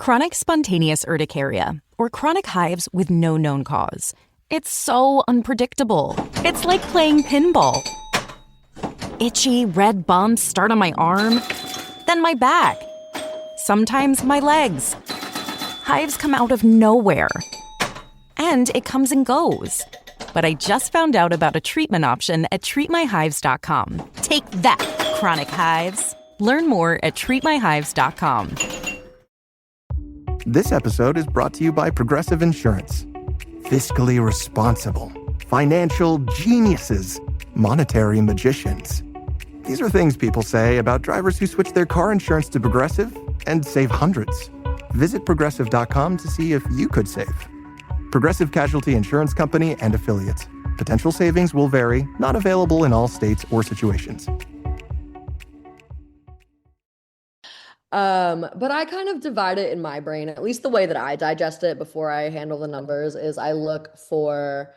Chronic spontaneous urticaria, or chronic hives with no known cause. It's so unpredictable. It's like playing pinball. Itchy, red bumps start on my arm, then my back. Sometimes my legs. Hives come out of nowhere. And it comes and goes. But I just found out about a treatment option at treatmyhives.com. Take that, chronic hives. Learn more at treatmyhives.com. This episode is brought to you by Progressive Insurance. Fiscally responsible, financial geniuses, monetary magicians. These are things people say about drivers who switch their car insurance to Progressive and save hundreds. Visit progressive.com to see if you could save. Progressive Casualty Insurance Company and Affiliates. Potential savings will vary, not available in all states or situations. But I kind of divide it in my brain, at least the way that I digest it before I handle the numbers is I look for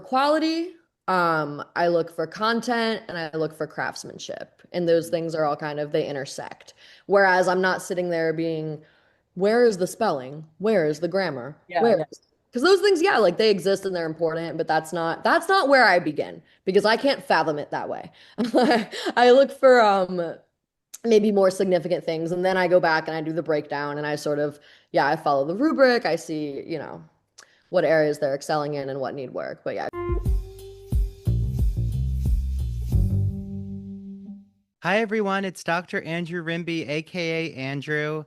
quality, I look for content, and I look for craftsmanship. And those things are all kind of, they intersect. Whereas I'm not sitting there being, where is the spelling? Where is the grammar? Where? Because those things, yeah, like they exist and they're important, but that's not where I begin because I can't fathom it that way. I look for maybe more significant things, and then I go back and I do the breakdown and I sort of, yeah, I follow the rubric. I see, what areas they're excelling in and what need work. But yeah. Hi, everyone. It's Dr. Andrew Rimby, aka Andrew.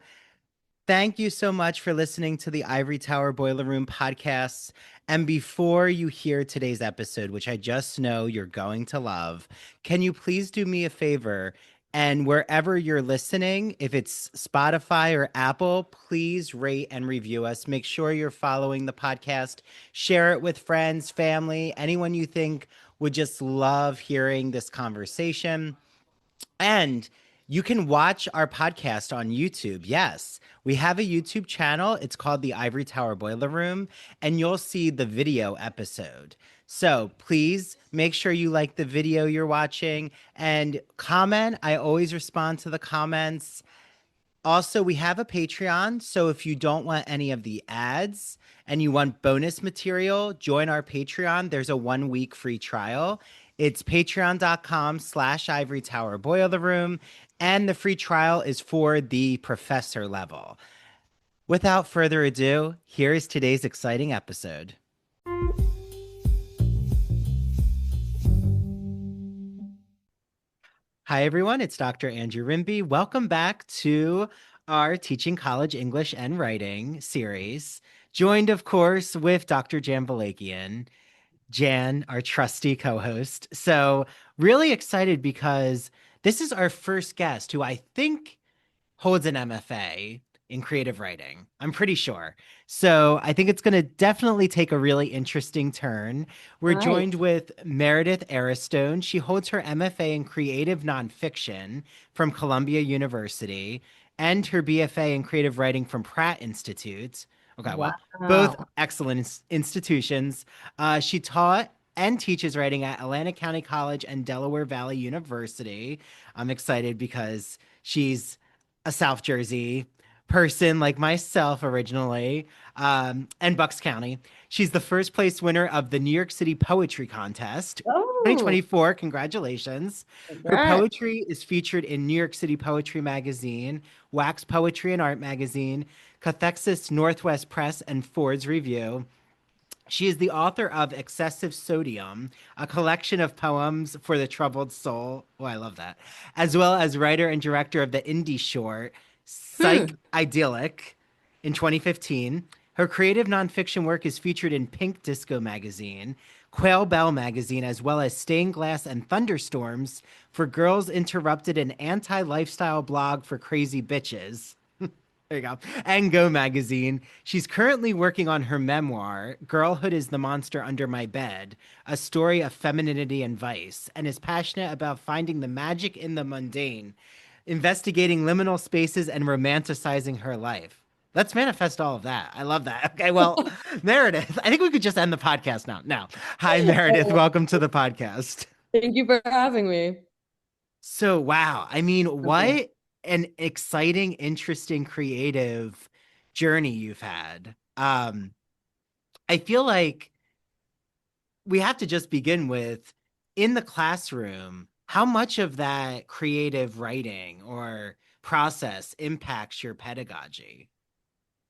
Thank you so much for listening to the Ivory Tower Boiler Room podcasts. And before you hear today's episode, which I just know you're going to love, can you please do me a favor? And wherever you're listening, if it's Spotify or Apple, please rate and review us. Make sure you're following the podcast. Share it with friends, family, anyone you think would just love hearing this conversation. And you can watch our podcast on YouTube. Yes, we have a YouTube channel. It's called the Ivory Tower Boiler Room, and you'll see the video episode. So please make sure you like the video you're watching and comment. I always respond to the comments. Also, we have a Patreon. So if you don't want any of the ads and you want bonus material, join our Patreon. There's a 1-week free trial. It's patreon.com/Ivory Tower Boiler Room. And the free trial is for the professor level. Without further ado, here is today's exciting episode. Hi, everyone. It's Dr. Andrew Rimby. Welcome back to our Teaching College English and Writing series, joined, of course, with Dr. Jan Valakian, Jan, our trusty co-host. So really excited because this is our first guest who I think holds an MFA in creative writing. I'm pretty sure. So I think it's going to definitely take a really interesting turn. We're joined with Meredith Aristone. She holds her MFA in creative nonfiction from Columbia University and her BFA in creative writing from Pratt Institute. Okay, well, both excellent institutions. She taught and teaches writing at Atlantic County College and Delaware Valley University. I'm excited because she's a South Jersey person like myself originally, and Bucks County. She's the first place winner of the New York City Poetry Contest 2024. Congratulations. Her poetry is featured in New York City Poetry Magazine, Wax Poetry and Art Magazine, Cathexis Northwest Press, and Ford's Review. She is the author of Excessive Sodium, a collection of poems for the troubled soul. Oh, I love that. As well as writer and director of the indie short, Psych Idyllic in 2015. Her creative nonfiction work is featured in Pink Disco Magazine, Quail Bell Magazine, as well as Stained Glass and Thunderstorms for Girls Interrupted, an anti-lifestyle blog for crazy bitches. There you go. And Go Magazine. She's currently working on her memoir, Girlhood is the Monster Under My Bed, a story of femininity and vice, and is passionate about finding the magic in the mundane, investigating liminal spaces, and romanticizing her life. Let's manifest all of that. I love that. Okay, well, Meredith, I think we could just end the podcast now. Hi, Meredith. Welcome to the podcast. Thank you for having me. So, wow. I mean, what an exciting, interesting, creative journey you've had. I feel like we have to just begin with in the classroom, how much of that creative writing or process impacts your pedagogy?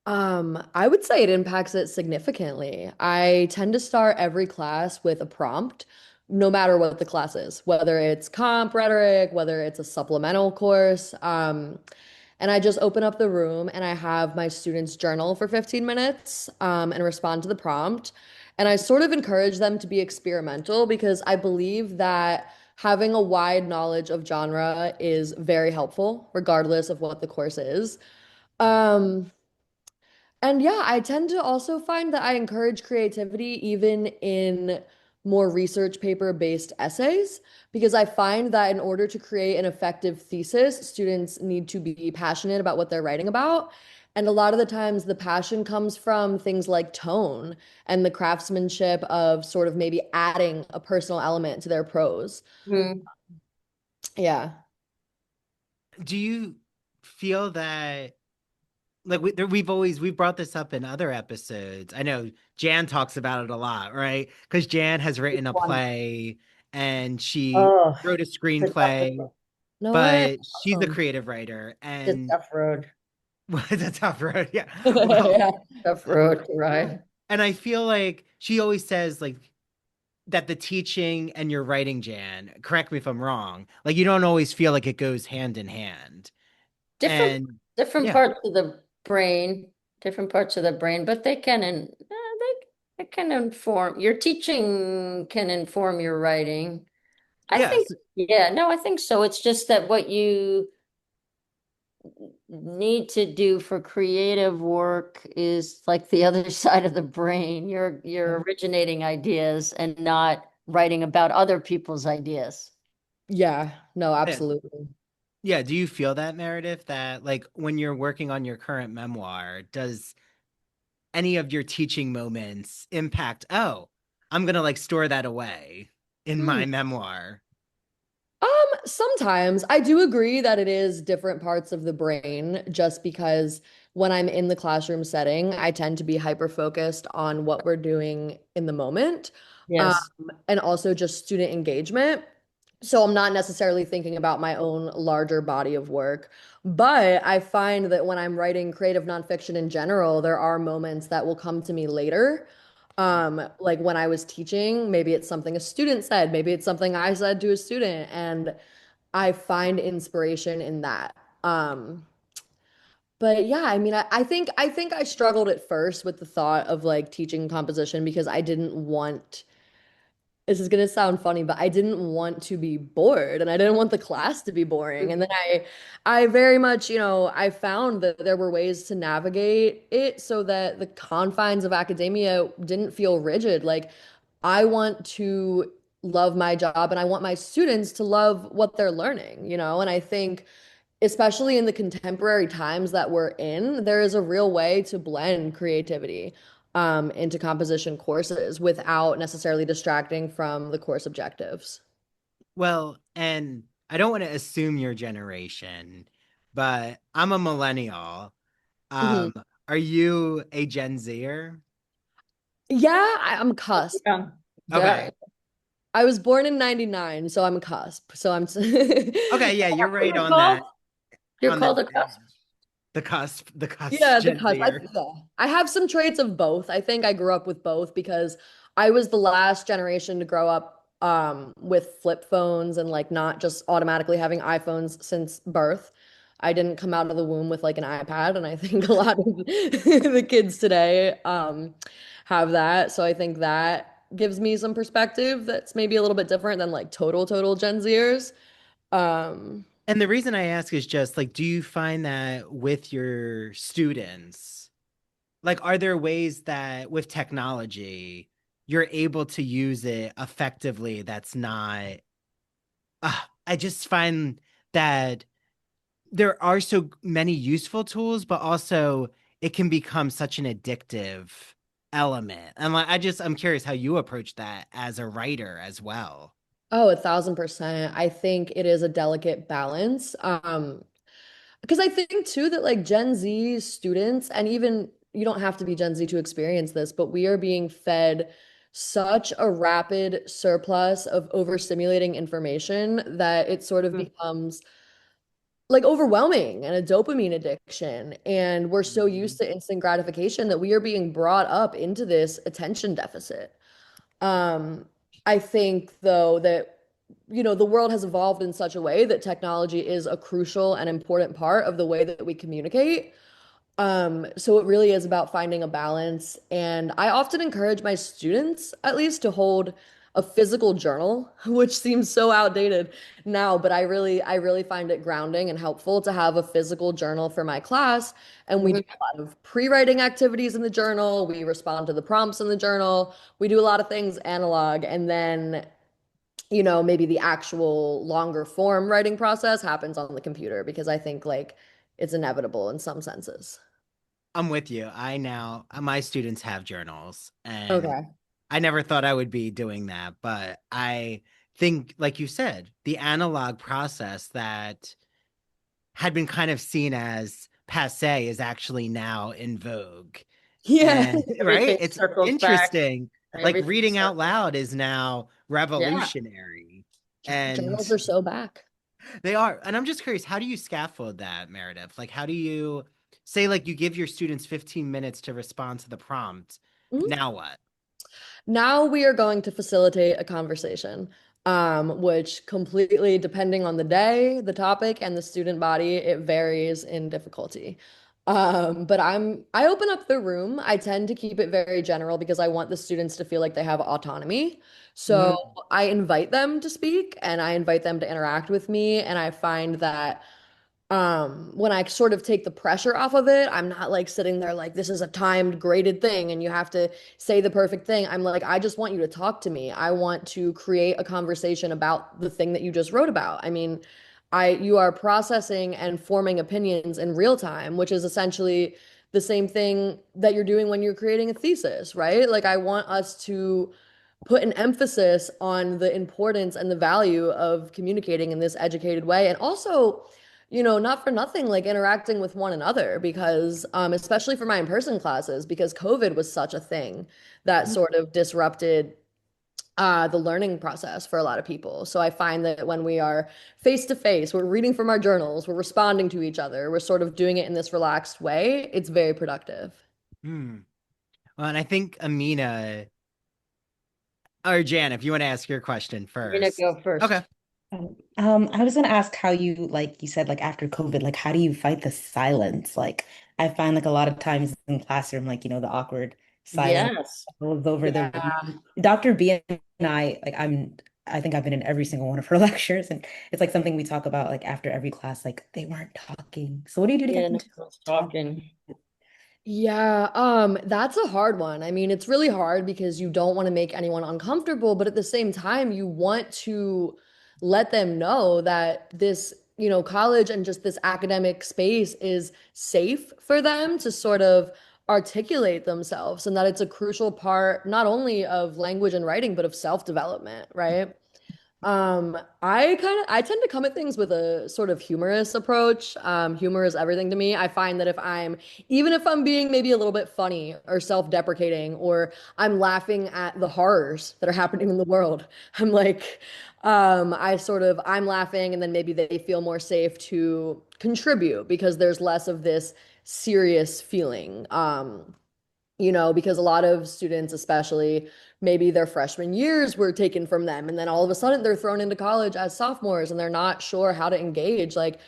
I would say it impacts it significantly. I tend to start every class with a prompt, no matter what the class is, whether it's comp rhetoric, whether it's a supplemental course. And I just open up the room and I have my students journal for 15 minutes, and respond to the prompt. And I sort of encourage them to be experimental because I believe that having a wide knowledge of genre is very helpful, regardless of what the course is. Um, and yeah, I tend to also find that I encourage creativity even in more research paper based essays because I find that in order to create an effective thesis, students need to be passionate about what they're writing about. And a lot of the times, the passion comes from things like tone and the craftsmanship of sort of maybe adding a personal element to their prose. Mm. Yeah. Do you feel that like we've brought this up in other episodes. I know Jan talks about it a lot, right? Because Jan has written a One. play and she Oh, wrote a it's a screenplay, No way. but she's a Awesome. creative writer it's a and tough road. it's a tough road. Yeah. Well, Yeah. Tough road to ride. and I feel like she always says like that the teaching and your writing, Jan, correct me if I'm wrong, like you don't always feel like it goes hand in hand. Different And different yeah, parts of the brain, different parts of the brain, but they can inform your teaching can inform your writing. I think, yes. yeah, no, I think so. It's just that what you need to do for creative work is like the other side of the brain. You're originating ideas and not writing about other people's ideas. Yeah. No, Yeah. absolutely. Yeah, do you feel that, Meredith, that like when you're working on your current memoir, does any of your teaching moments impact, oh, I'm gonna like store that away in Hmm. my memoir? Sometimes I do agree that it is different parts of the brain just because when I'm in the classroom setting, I tend to be hyper focused on what we're doing in the moment, um, Yes. and also just student engagement. So I'm not necessarily thinking about my own larger body of work. But I find that when I'm writing creative nonfiction in general, there are moments that will come to me later. Like when I was teaching, maybe it's something a student said, maybe it's something I said to a student, and I find inspiration in that. But yeah, I mean, I think I struggled at first with the thought of like teaching composition because I didn't want, this is gonna sound funny, but I didn't want to be bored and I didn't want the class to be boring. And then I very much, I found that there were ways to navigate it so that the confines of academia didn't feel rigid. Like I want to love my job and I want my students to love what they're learning. And I think especially in the contemporary times that we're in, there is a real way to blend creativity into composition courses without necessarily distracting from the course objectives. Well, and I don't want to assume your generation, but I'm a millennial. Mhm. Um, are you a Gen Zer? Yeah, I'm cusp. Yeah. Okay. Very. I was born in 99, so I'm cusp. So I'm Okay, yeah, you're right You're on called, that you're on that called a cusp. the cusp Yeah, the Gen cusp. Zer. Yeah. I have some traits of both. I think I grew up with both because I was the last generation to grow up with flip phones and like not just automatically having iPhones since birth. I didn't come out of the womb with like an iPad, and I think a lot of the kids today have that. So I think that gives me some perspective that's maybe a little bit different than like total Gen Zers. Um, And the reason I ask is just like, do you find that with your students, like, are there ways that with technology, you're able to use it effectively that's not, I just find that there are so many useful tools, but also it can become such an addictive element. And like, I'm curious how you approach that as a writer as well. Oh, 1,000%. I think it is a delicate balance. Because I think too that like Gen Z students, and even you don't have to be Gen Z to experience this, but we are being fed such a rapid surplus of overstimulating information that it sort of Mm. becomes like overwhelming and a dopamine addiction. And we're so used Mhm. to instant gratification that we are being brought up into this attention deficit. Um, I think though that the world has evolved in such a way that technology is a crucial and important part of the way that we communicate. So it really is about finding a balance. And I often encourage my students, at least, to hold a physical journal, which seems so outdated now, but I really find it grounding and helpful to have a physical journal for my class. And we do Mhm. a lot of pre-writing activities in the journal. We respond to the prompts in the journal. We do a lot of things analog. And then, maybe the actual longer form writing process happens on the computer because I think like it's inevitable in some senses. I'm with you. My students have journals, and Okay. I never thought I would be doing that, but I think, like you said, the analog process that had been kind of seen as passe is actually now in vogue. Yeah. And right, Everything it's circles back. interesting. Like Everything reading out circles. loud is now Yeah. revolutionary. And Journals are so back. they are. And I'm just curious, how do you scaffold that, Meredith? Like, how do you say, like, you give your students 15 minutes to respond to the prompt? Mhm. Now what? Now we are going to facilitate a conversation, which completely, depending on the day, the topic, and the student body, it varies in difficulty. But I open up the room. I tend to keep it very general because I want the students to feel like they have autonomy. So Mhm. I invite them to speak and I invite them to interact with me. And I find that when I sort of take the pressure off of it, I'm not like sitting there like this is a timed graded thing and you have to say the perfect thing. I'm like, I just want you to talk to me. I want to create a conversation about the thing that you just wrote about. I mean, you are processing and forming opinions in real time, which is essentially the same thing that you're doing when you're creating a thesis, right? Like I want us to put an emphasis on the importance and the value of communicating in this educated way. And also, not for nothing, like interacting with one another because, especially for my in-person classes, because COVID was such a thing that sort of disrupted the learning process for a lot of people. So I find that when we are face to face, we're reading from our journals, we're responding to each other, we're sort of doing it in this relaxed way, it's very productive. Hmm. Well, and I think Amina or Jan, if you want to ask your question You're gonna first. go Okay. first. I was gonna ask how you, like you said, like after COVID, like how do you fight the silence? Like I find like a lot of times in classroom, like the awkward silence Yes. goes over the Yeah. room. Dr. B and I, like I think I've been in every single one of her lectures, and it's like something we talk about like after every class, like they weren't talking. So what do you do to get Yeah, them no to one's talk? talking. Yeah, that's a hard one. I mean, it's really hard because you don't want to make anyone uncomfortable, but at the same time, you want to let them know that this, college and just this academic space is safe for them to sort of articulate themselves and that it's a crucial part not only of language and writing, but of self-development, right? I tend to come at things with a sort of humorous approach. Humor is everything to me. I find that even if I'm being maybe a little bit funny or self-deprecating, or I'm laughing at the horrors that are happening in the world, I'm like, I'm laughing, and then maybe they feel more safe to contribute because there's less of this serious feeling. Because a lot of students, especially maybe their freshman years were taken from them, and then all of a sudden they're thrown into college as sophomores and they're not sure how to engage. Like,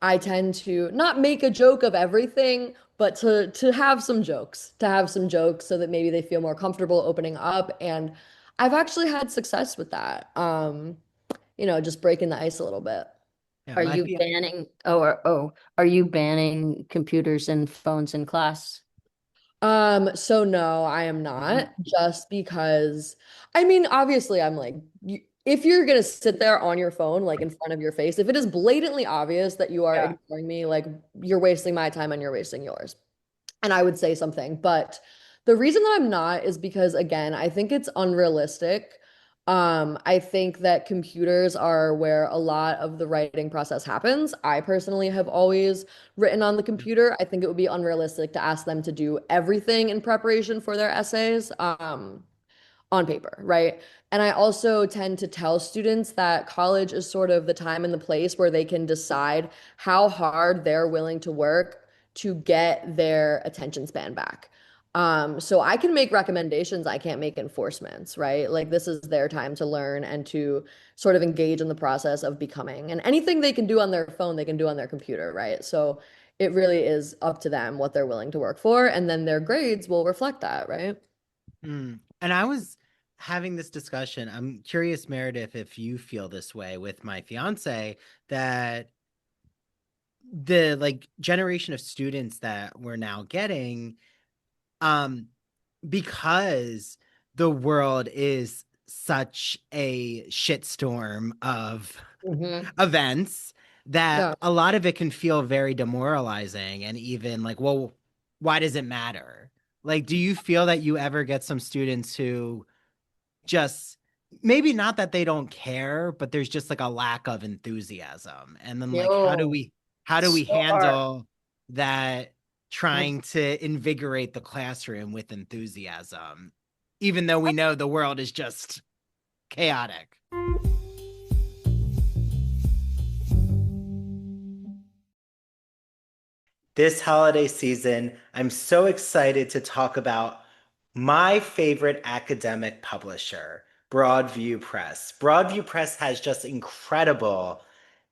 I tend to not make a joke of everything, but to have some jokes so that maybe they feel more comfortable opening up. And I've actually had success with that. Just breaking the ice a little bit. Yeah, Are my you feel banning, are you banning computers and phones in class? So no, I am not, just because I mean, obviously I'm like if you're gonna sit there on your phone like in front of your face, if it is blatantly obvious that you are Yeah. ignoring me, like you're wasting my time and you're wasting yours. And I would say something, but the reason that I'm not is because again, I think it's unrealistic I think that computers are where a lot of the writing process happens. I personally have always written on the computer. I think it would be unrealistic to ask them to do everything in preparation for their essays. On paper, right? And I also tend to tell students that college is sort of the time and the place where they can decide how hard they're willing to work to get their attention span back. So I can make recommendations, I can't make enforcements, right? Like this is their time to learn and to sort of engage in the process of becoming. And anything they can do on their phone, they can do on their computer, right? So it really is up to them what they're willing to work for, and then their grades will reflect that, right? And I was having this discussion. I'm curious, Meredith, if you feel this way with my fiance, that the like generation of students that we're now getting, because the world is such a shitstorm of events, that Yeah. a lot of it can feel very demoralizing and even like, well, why does it matter? Like, do you feel that you ever get some students who just maybe not that they don't care, but there's just like a lack of enthusiasm? And then like, Yo, how do we so hard. handle that, trying to invigorate the classroom with enthusiasm, even though we know the world is just chaotic? This holiday season, I'm so excited to talk about my favorite academic publisher, Broadview Press. Broadview Press has just incredible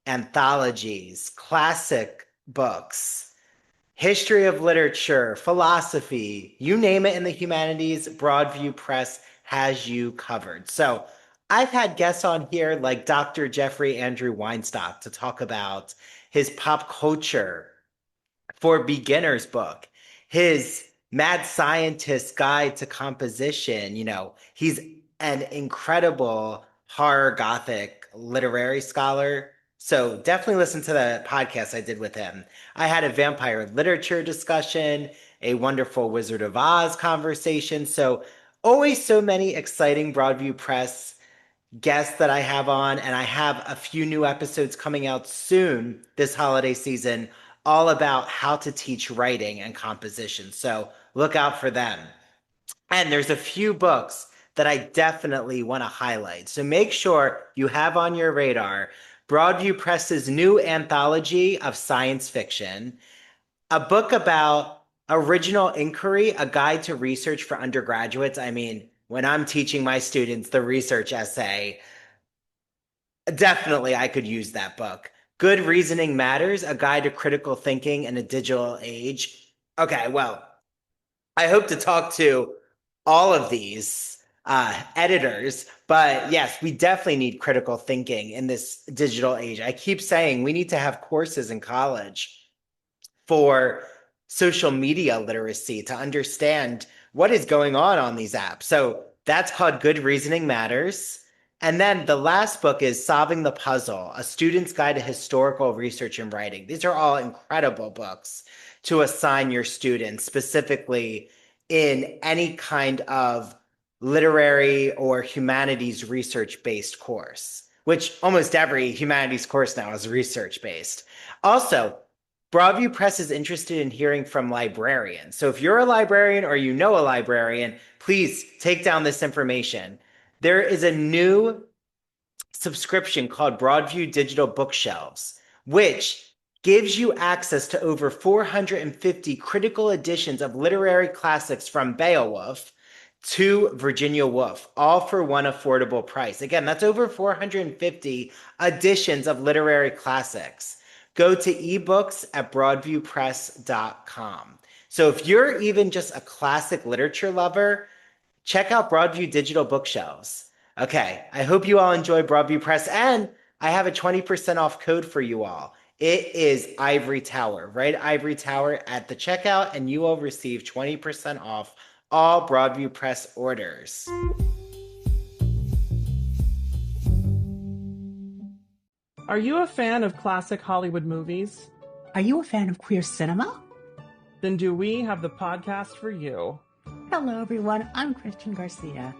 anthologies, classic books, history of literature, philosophy, you name it in the humanities, Broadview Press has you covered. So I've had guests on here like Dr. Jeffrey Andrew Weinstock to talk about his pop culture for beginners book, his Mad Scientist Guide to Composition. He's an incredible horror gothic literary scholar. So definitely listen to the podcast I did with him. I had a vampire literature discussion, a wonderful Wizard of Oz conversation. So always so many exciting Broadview Press guests that I have on, and I have a few new episodes coming out soon this holiday season, all about how to teach writing and composition. So look out for them. And there's a few books that I definitely want to highlight. So make sure you have on your radar Broadview Press's new anthology of science fiction, a book about original inquiry, a guide to research for undergraduates. I mean, when I'm teaching my students the research essay, definitely I could use that book. Good Reasoning Matters, a guide to critical thinking in a digital age. Okay, well, I hope to talk to all of these editors, but yes, we definitely need critical thinking in this digital age. I keep saying we need to have courses in college for social media literacy to understand what is going on these apps. So that's called Good Reasoning Matters. And then the last book is Solving the Puzzle, A Student's Guide to Historical Research and Writing. These are all incredible books to assign your students, specifically in any kind of literary or humanities research-based course, which almost every humanities course now is research-based. Also, Broadview Press is interested in hearing from librarians. So if you're a librarian or you know a librarian, please take down this information. There is a new subscription called Broadview Digital Bookshelves, which gives you access to over 450 critical editions of literary classics from Beowulf to Virginia Woolf, all for one affordable price. Again, that's over 450 editions of literary classics. Go to ebooks at broadviewpress.com. So if you're even just a classic literature lover, check out Broadview Digital Bookshelves. Okay, I hope you all enjoy Broadview Press, and I have a 20% off code for you all. It is Ivory Tower. Write Ivory Tower at the checkout, and you will receive 20% off all Broadview Press orders. Are you a fan of classic Hollywood movies? Are you a fan of queer cinema? Then do we have the podcast for you. Hello, everyone. I'm Christian Garcia.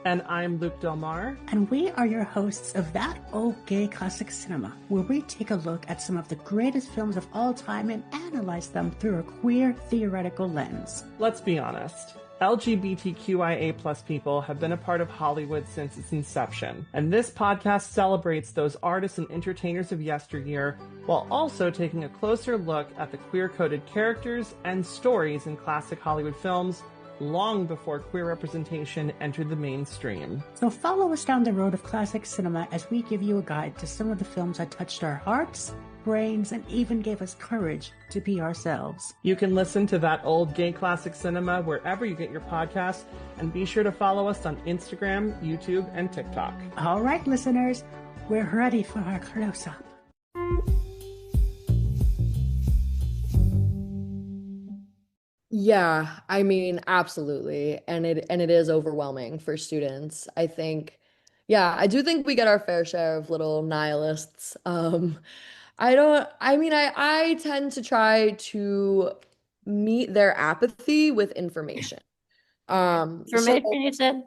And I'm Luke Delmar. And we are your hosts of That Old Gay Classic Cinema, where we take a look at some of the greatest films of all time and analyze them through a queer theoretical lens. Let's be honest. LGBTQIA+ people have been a part of Hollywood since its inception, and this podcast celebrates those artists and entertainers of yesteryear while also taking a closer look at the queer-coded characters and stories in classic Hollywood films long before queer representation entered the mainstream. So follow us down the road of classic cinema as we give you a guide to some of the films that touched our hearts, brains, and even gave us courage to be ourselves. You can listen to That Old Gay Classic Cinema wherever you get your podcasts, and be sure to follow us on Instagram, YouTube, and TikTok. All right, listeners, we're ready for our close-up. Yeah, I mean, absolutely. And it is overwhelming for students. I think, yeah, I do think we get our fair share of little nihilists. I tend to try to meet their apathy with information. Information, you said?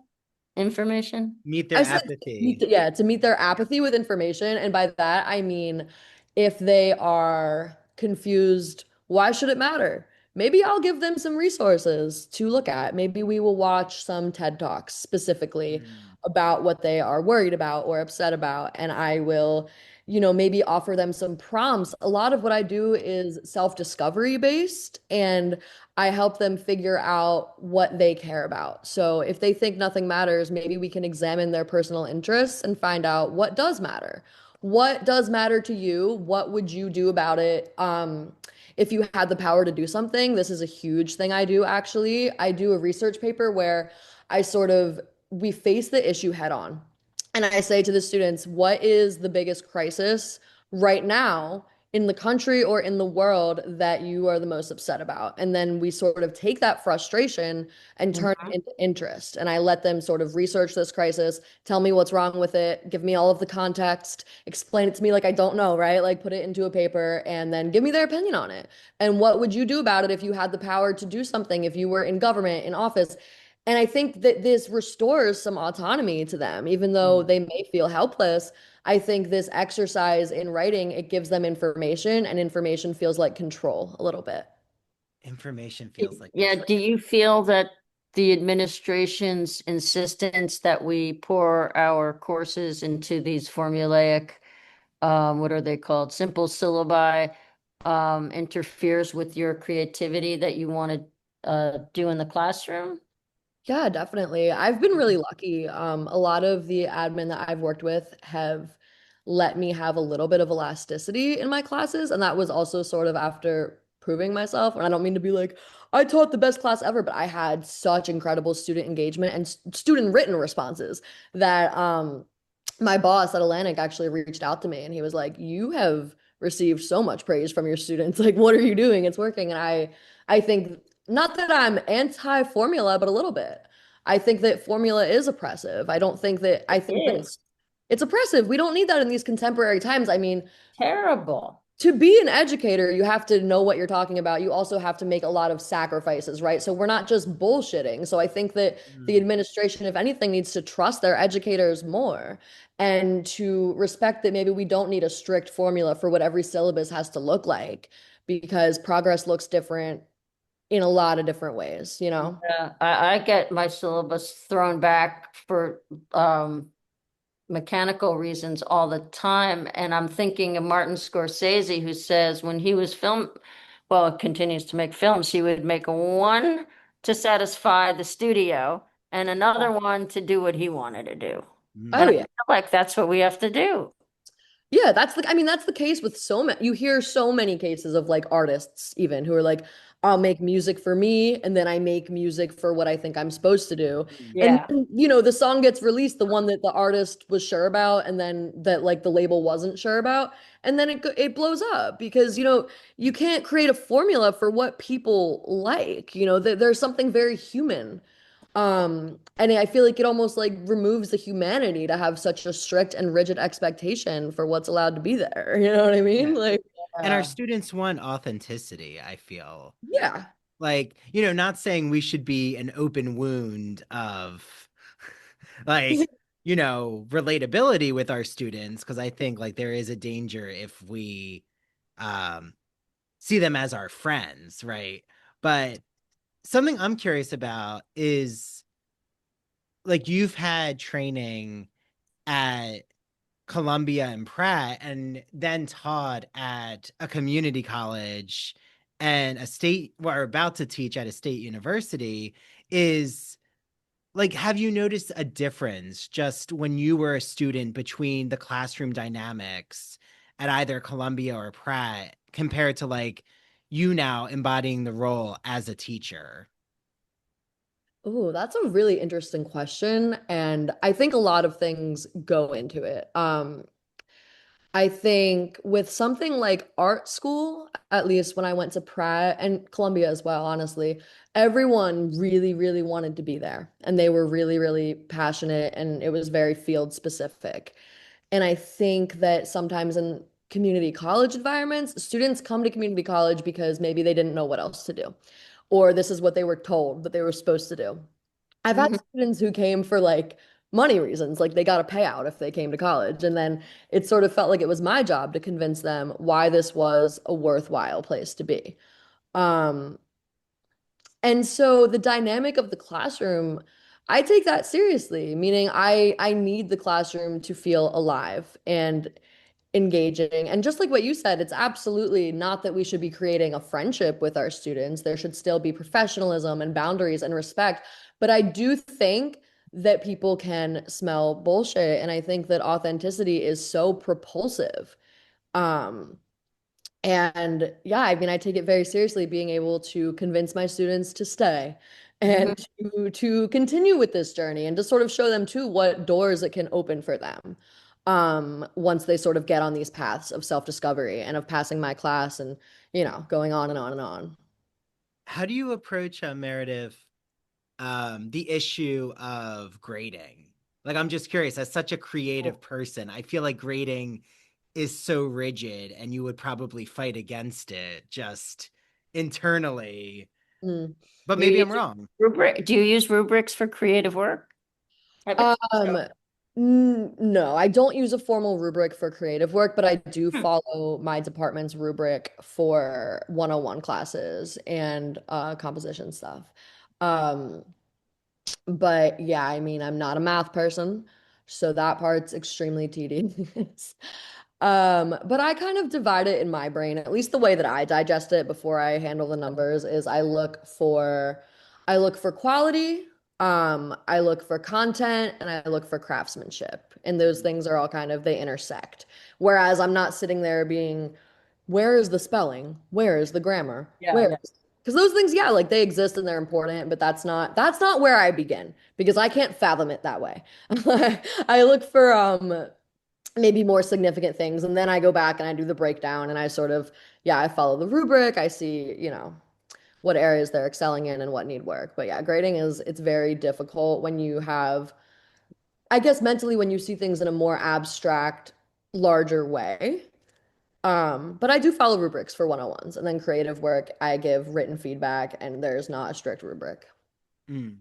Information? Meet their I said apathy. to meet their apathy with information. And by that, I mean, if they are confused, why should it matter? Maybe I'll give them some resources to look at. Maybe we will watch some TED Talks specifically about what they are worried about or upset about. And I will, maybe offer them some prompts. A lot of what I do is self-discovery based, and I help them figure out what they care about. So if they think nothing matters, maybe we can examine their personal interests and find out what does matter. What does matter to you? What would you do about it? If you had the power to do something, this is a huge thing I do, actually. I do a research paper where we face the issue head on. And I say to the students, what is the biggest crisis right now in the country or in the world that you are the most upset about? And then we sort of take that frustration and turn it into interest. And I let them sort of research this crisis, tell me what's wrong with it, give me all of the context, explain it to me like I don't know, right? Like put it into a paper and then give me their opinion on it. And what would you do about it if you had the power to do something, if you were in government, in office? And I think that this restores some autonomy to them, even though they may feel helpless. I think this exercise in writing, it gives them information, and information feels like control a little bit. Information feels like Yeah, control. do you feel that the administration's insistence that we pour our courses into these formulaic, what are they called? Simple syllabi, interferes with your creativity that you want to do in the classroom? Yeah, definitely. I've been really lucky. A lot of the admin that I've worked with have let me have a little bit of elasticity in my classes. And that was also sort of after proving myself. And I don't mean to be like, I taught the best class ever, but I had such incredible student engagement and student written responses that my boss at Atlantic actually reached out to me and he was like, you have received so much praise from your students. Like, what are you doing? It's working. And I think not that I'm anti-formula, but a little bit. I think that formula is oppressive. I think that it's oppressive. We don't need that in these contemporary times. I mean, Terrible. to be an educator, you have to know what you're talking about. You also have to make a lot of sacrifices, right? So we're not just bullshitting. So I think that the administration, if anything, needs to trust their educators more and to respect that maybe we don't need a strict formula for what every syllabus has to look like, because progress looks different in a lot of different ways, Yeah, I get my syllabus thrown back for mechanical reasons all the time. And I'm thinking of Martin Scorsese, who says when he was continues to make films, he would make one to satisfy the studio and another one to do what he wanted to do. Oh, And I yeah. feel like that's what we have to do. Yeah, that's the case with so many. You hear so many cases of like artists even who are like, I'll make music for me and then I make music for what I think I'm supposed to do. And Yeah. then, the song gets released, the one that the artist was sure about and then that like the label wasn't sure about, and then it blows up because you can't create a formula for what people like. There's something very human. And I feel like it almost like removes the humanity to have such a strict and rigid expectation for what's allowed to be there. You know what I mean? Yeah. Like, And our students want authenticity, I feel. yeah. Like, not saying we should be an open wound of like, relatability with our students, because I think like there is a danger if we um see them as our friends, right? But something I'm curious about is like you've had training at Columbia and Pratt and then taught at a community college and are about to teach at a state university. Is like, have you noticed a difference just when you were a student between the classroom dynamics at either Columbia or Pratt compared to like you now embodying the role as a teacher? Oh, that's a really interesting question. And I think a lot of things go into it. I think with something like art school, at least when I went to Pratt and Columbia as well, honestly, everyone really, really wanted to be there. And they were really, really passionate and it was very field specific. And I think that sometimes in community college environments, students come to community college because maybe they didn't know what else to do, or this is what they were told that they were supposed to do. I've had Mhm. students who came for like money reasons, like they got a payout if they came to college. And then it sort of felt like it was my job to convince them why this was a worthwhile place to be. Um, and so the dynamic of the classroom, I take that seriously, meaning I need the classroom to feel alive and engaging. And just like what you said, it's absolutely not that we should be creating a friendship with our students. There should still be professionalism and boundaries and respect. But I do think that people can smell bullshit. And I think that authenticity is so propulsive. Um, and yeah, I mean, I take it very seriously being able to convince my students to stay and to continue with this journey and to sort of show them too what doors it can open for them once they sort of get on these paths of self-discovery and of passing my class and, going on and on and on. How do you approach Meredith the issue of grading? Like, I'm just curious, as such a creative person, I feel like grading is so rigid and you would probably fight against it just internally. Mm. But Do you maybe I'm use wrong. do you use rubrics for creative work? I bet Um, so. no, I don't use a formal rubric for creative work, but I do follow my department's rubric for 101 classes and composition stuff. Um, but yeah, I mean, I'm not a math person, so that part's extremely tedious. But I kind of divide it in my brain, at least the way that I digest it before I handle the numbers is I look for quality, I look for content, and I look for craftsmanship. And those things are all kind of they intersect. Whereas I'm not sitting there being, where is the spelling? Where is the grammar? Yeah. Where is because those things, yeah, like they exist and they're important, but that's not where I begin because I can't fathom it that way. I look for maybe more significant things and then I go back and I do the breakdown and I sort of, yeah, I follow the rubric. I see, what areas they're excelling in and what need work. But yeah, grading it's very difficult when you have, I guess mentally when you see things in a more abstract, larger way. But I do follow rubrics for 101s and then creative work, I give written feedback and there's not a strict rubric. Mm.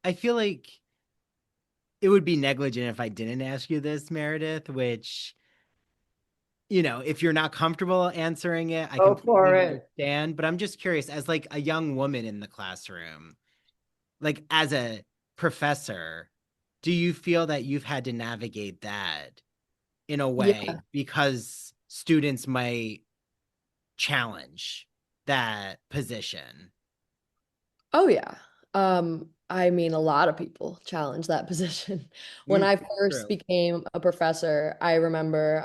I feel like it would be negligent if I didn't ask you this, Meredith, which, if you're not comfortable answering it, I Go completely for it. understand. But I'm just curious, as like a young woman in the classroom, like as a professor, do you feel that you've had to navigate that in a way Yeah. because students might challenge that position? Oh yeah. I mean, a lot of people challenge that position. When I first True. became a professor, I remember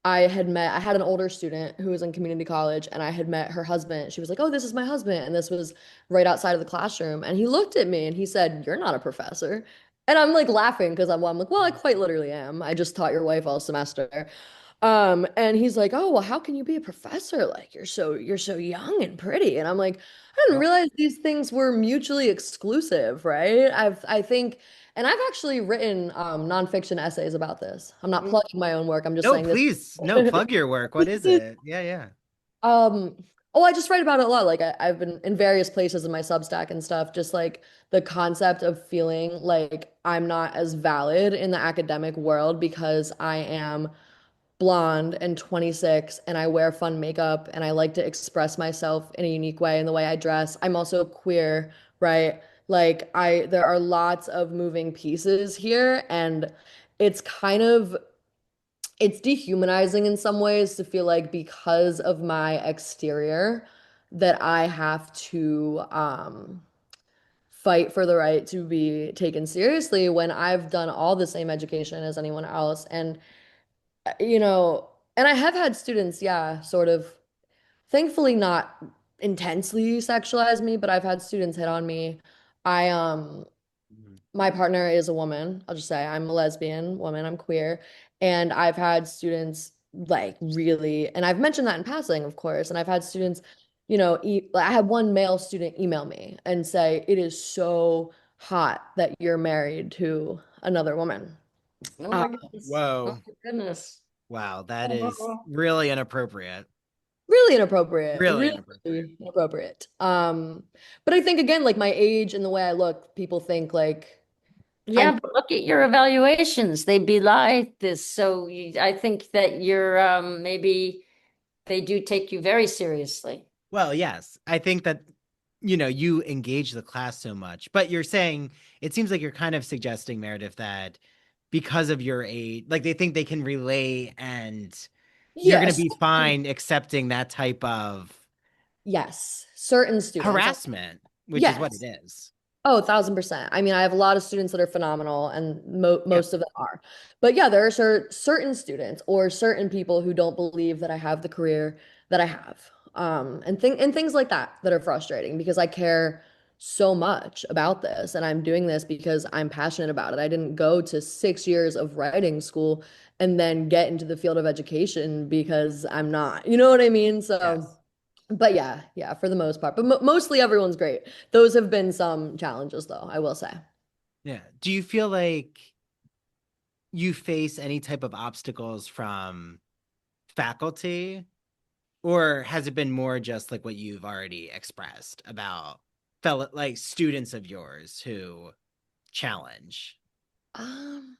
I had an older student who was in community college and I had met her husband. She was like, "Oh, this is my husband." And this was right outside of the classroom. And he looked at me and he said, "You're not a professor." And I'm like laughing because I'm like, "Well, I quite literally am. I just taught your wife all semester." And he's like, "Oh, well, how can you be a professor? Like you're so young and pretty." And I'm like, I didn't Well, realize these things were mutually exclusive, right? I think, and I've actually written nonfiction essays about this. I'm not plugging my own work. I'm just no, saying this. please, no, plug your work. What is it? Yeah, yeah. Um, Oh, I just write about it a lot. Like I've been in various places in my Substack and stuff, just like the concept of feeling like I'm not as valid in the academic world because I am blonde and 26 and I wear fun makeup and I like to express myself in a unique way in the way I dress. I'm also queer, right? Like there are lots of moving pieces here and it's kind of it's dehumanizing in some ways to feel like because of my exterior that I have to fight for the right to be taken seriously when I've done all the same education as anyone else. And, you know, and I have had students, yeah, sort of, thankfully not intensely sexualize me, but I've had students hit on me. I, Mhm. my partner is a woman. I'll just say I'm a lesbian woman, I'm queer. And I've had students like really, and I've mentioned that in passing, of course. And I've had students, I had one male student email me and say, it is so hot that you're married to another woman. Oh Uh, my goodness. Oh Whoa. my goodness. Wow, that is really inappropriate. Really inappropriate, Really really inappropriate. inappropriate. But I think again, like my age and the way I look, people think like Yeah, I'm, but look at your evaluations. They belie this. So I think that you're maybe they do take you very seriously. Well, yes. I think that, you engage the class so much, but you're saying it seems like you're kind of suggesting, Meredith, that because of your age, like they think they can relate and you're going to yes, be fine accepting that type of yes, certain students. harassment, which is what it Yes. is. Oh, 1,000%. I mean, I have a lot of students that are phenomenal, and Yeah. most of them are. But yeah, there are certain students or certain people who don't believe that I have the career that I have, and things like that that are frustrating because I care so much about this, and I'm doing this because I'm passionate about it. I didn't go to 6 years of writing school and then get into the field of education because I'm not. You know what I mean? So. Yes. But yeah, yeah, for the most part. But mo mostly everyone's great. Those have been some challenges, though, I will say. Yeah. Do you feel like you face any type of obstacles from faculty, or has it been more just like what you've already expressed about fellow like students of yours who challenge? Um,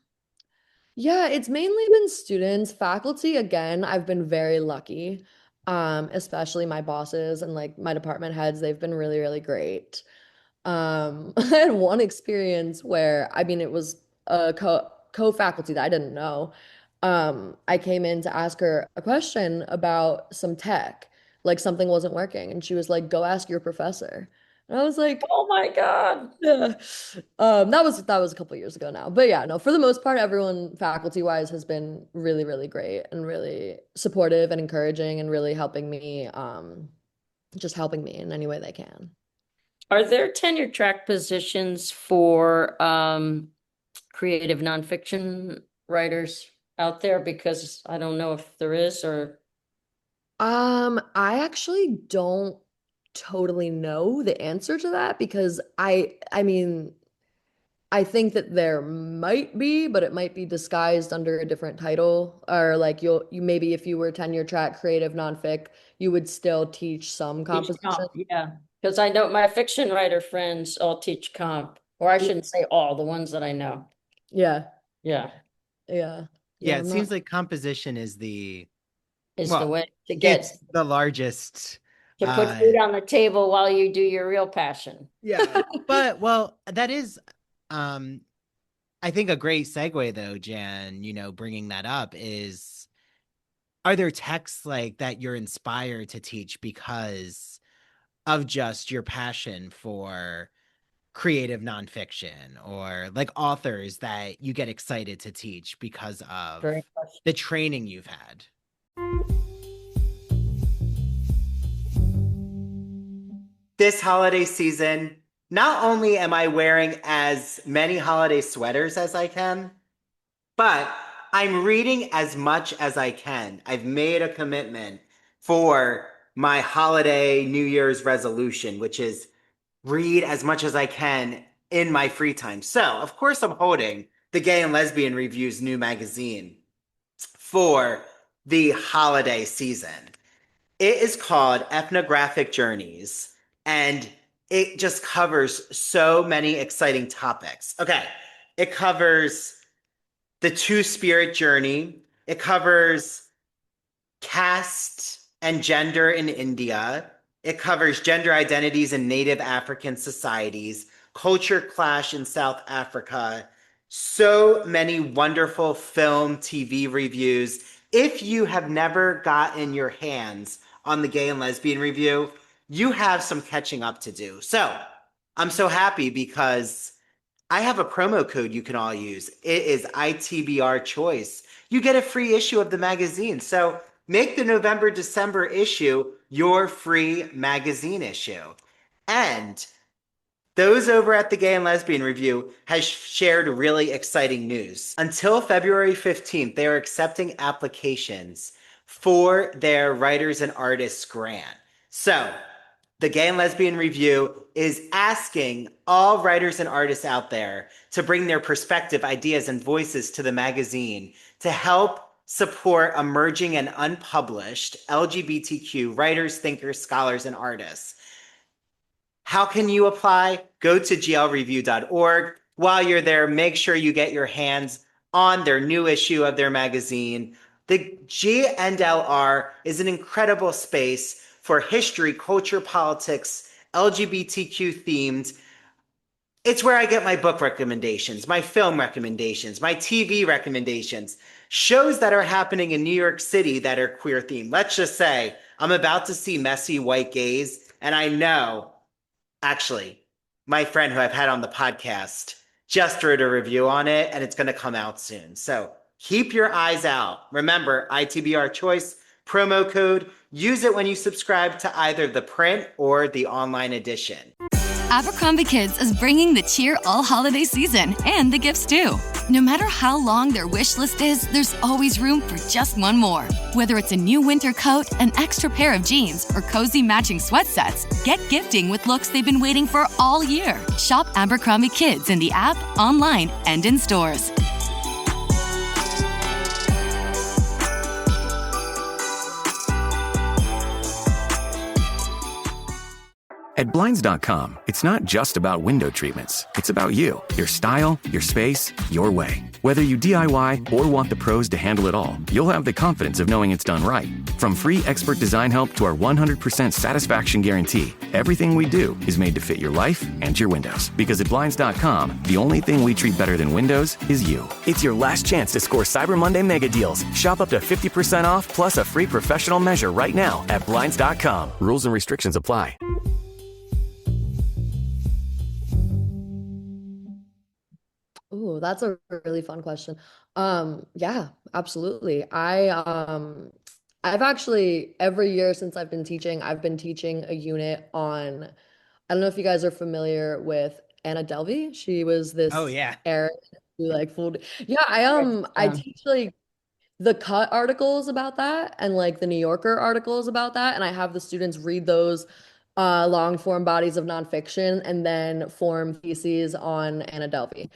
yeah, it's mainly been students. Faculty, again, I've been very lucky. Especially my bosses and like my department heads, they've been really, really great. I had one experience where, I mean, it was a co-faculty that I didn't know. I came in to ask her a question about some tech, like something wasn't working, and she was like, "Go ask your professor." And I was like, Oh my God. yeah. That was a couple years ago now. But yeah, no, for the most part, everyone faculty wise has been really, really great and really supportive and encouraging and really helping me, just helping me in any way they can. Are there tenure track positions for creative nonfiction writers out there? Because I don't know if there is or I actually don't totally know the answer to that because I mean, I think that there might be, but it might be disguised under a different title. Or like you maybe if you were tenure track creative nonfic, you would still teach some teach composition. comp. Yeah. Because I know my fiction writer friends all teach comp, or I shouldn't say all, the ones that I know. Yeah, Yeah. yeah, yeah. Yeah, it I'm not. seems like composition is Is the well, way to it's get the largest. to put food on the table while you do your real passion. Yeah, but well, that is, um, I think a great segue though, Jan. Bringing that up is, are there texts like that you're inspired to teach because of just your passion for creative nonfiction, or like authors that you get excited to teach because of Very the training you've had? This holiday season, not only am I wearing as many holiday sweaters as I can, but I'm reading as much as I can. I've made a commitment for my holiday New Year's resolution, which is read as much as I can in my free time. So, of course, I'm holding the Gay and Lesbian Review's new magazine for the holiday season. It is called Ethnographic Journeys, and it just covers so many exciting topics. Okay, it covers the two-spirit journey. It covers caste and gender in India. It covers gender identities in Native African societies, culture clash in South Africa. So many wonderful film, TV reviews. If you have never gotten your hands on the Gay and Lesbian Review, you have some catching up to do. So I'm so happy because I have a promo code you can all use. It is ITBR Choice. You get a free issue of the magazine. So make the November, December issue your free magazine issue. And those over at the Gay and Lesbian Review has shared really exciting news. Until February 15th, they are accepting applications for their Writers and Artists grant. So the Gay and Lesbian Review is asking all writers and artists out there to bring their perspective, ideas, and voices to the magazine to help support emerging and unpublished LGBTQ writers, thinkers, scholars, and artists. How can you apply? Go to glreview.org. While you're there, make sure you get your hands on their new issue of their magazine. The GNLR is an incredible space for history, culture, politics, LGBTQ themed. It's where I get my book recommendations, my film recommendations, my TV recommendations, shows that are happening in New York City that are queer themed. Let's just say I'm about to see Messy White Gaze, and I know, actually, my friend who I've had on the podcast just wrote a review on it, and it's going to come out soon. So keep your eyes out. Remember, ITBR Choice, promo code. Use it when you subscribe to either the print or the online edition. Abercrombie Kids is bringing the cheer all holiday season and the gifts too. No matter how long their wish list is, there's always room for just one more. Whether it's a new winter coat, an extra pair of jeans, or cozy matching sweat sets, get gifting with looks they've been waiting for all year. Shop Abercrombie Kids in the app, online, and in stores. At Blinds.com, it's not just about window treatments. It's about you, your style, your space, your way. Whether you DIY or want the pros to handle it all, you'll have the confidence of knowing it's done right. From free expert design help to our 100% satisfaction guarantee, everything we do is made to fit your life and your windows. Because at Blinds.com, the only thing we treat better than windows is you. It's your last chance to score Cyber Monday mega deals. Shop up to 50% off plus a free professional measure right now at Blinds.com. Rules and restrictions apply. Ooh, that's a really fun question. Yeah, absolutely. I've actually every year since I've been teaching a unit on, I don't know if you guys are familiar with Anna Delvey. She was this Oh, yeah. Eric who like fooled. Yeah, I teach like the Cut articles about that and like the New Yorker articles about that, and I have the students read those long form bodies of nonfiction and then form theses on Anna Delvey.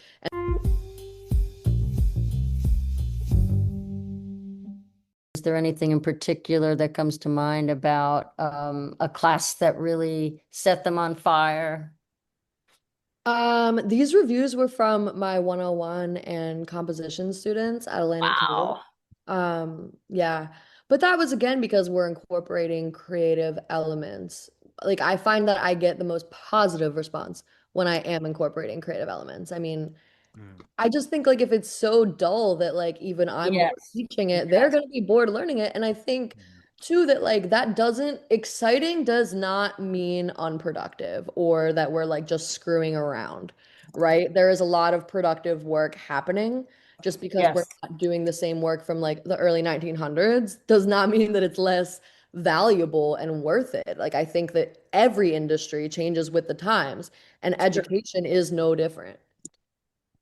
Is there anything in particular that comes to mind about a class that really set them on fire? These reviews were from my 101 and composition students at Atlantic Wow. Yeah, but that was again because we're incorporating creative elements. Like I find that I get the most positive response when I am incorporating creative elements. I mean, I just think like if it's so dull that like even I'm bored Yes. teaching it, they're gonna be bored learning it. And I think too that like that doesn't exciting does not mean unproductive or that we're like just screwing around, right? There is a lot of productive work happening. Just because we're Yes. not doing the same work from like the early 1900s does not mean that it's less valuable and worth it. Like I think that every industry changes with the times, and education is no different.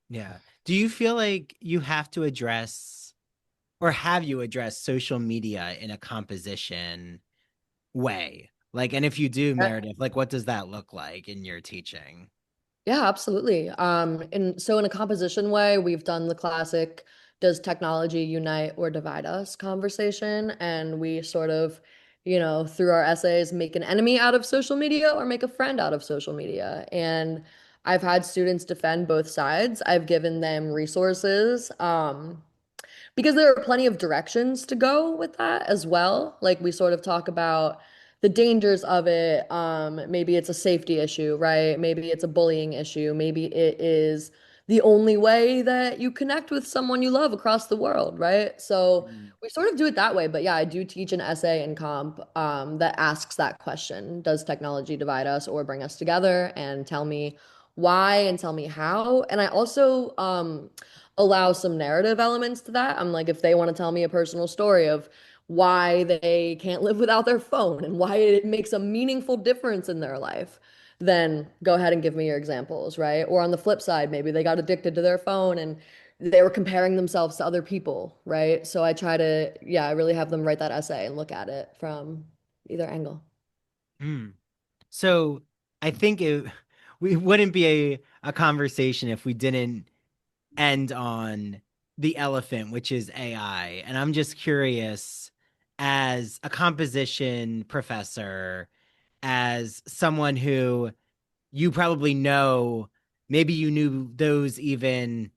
Yeah. Do you feel like you have to address, or have you addressed social media in a composition way? Like, and if you do, Meredith, like what does that look like in your teaching? Yeah, absolutely. And so in a composition way, we've done the classic does technology unite or divide us conversation, and we sort of through our essays, make an enemy out of social media or make a friend out of social media. And I've had students defend both sides. I've given them resources. Because there are plenty of directions to go with that as well. Like we sort of talk about the dangers of it. Maybe it's a safety issue, right? Maybe it's a bullying issue. Maybe it is the only way that you connect with someone you love across the world, right? So we sort of do it that way. But yeah, I do teach an essay in comp that asks that question. Does technology divide us or bring us together? And tell me why and tell me how. And I also allow some narrative elements to that. I'm like, if they want to tell me a personal story of why they can't live without their phone and why it makes a meaningful difference in their life, then go ahead and give me your examples, right? Or on the flip side, maybe they got addicted to their phone and they were comparing themselves to other people, right? So I try to, yeah, I really have them write that essay and look at it from either angle. So I think we wouldn't be a conversation if we didn't end on the elephant, which is AI. And I'm just curious, as a composition professor, as someone who you probably know, maybe you knew those even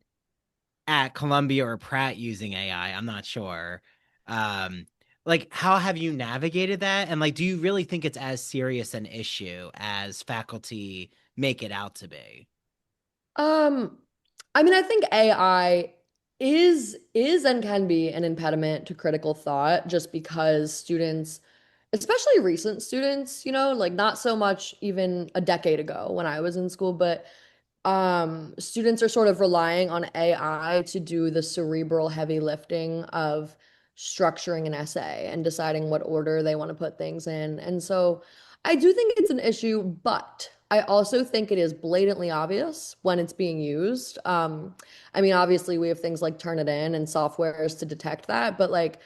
at Columbia or Pratt using AI. I'm not sure. Um, like, how have you navigated that? And like, do you really think it's as serious an issue as faculty make it out to be? Um, I mean, I think AI is and can be an impediment to critical thought just because students, especially recent students, like not so much even a decade ago when I was in school, but students are sort of relying on AI to do the cerebral heavy lifting of structuring an essay and deciding what order they want to put things in. And so I do think it's an issue, but I also think it is blatantly obvious when it's being used. I mean, obviously we have things like Turnitin and softwares to detect that, but like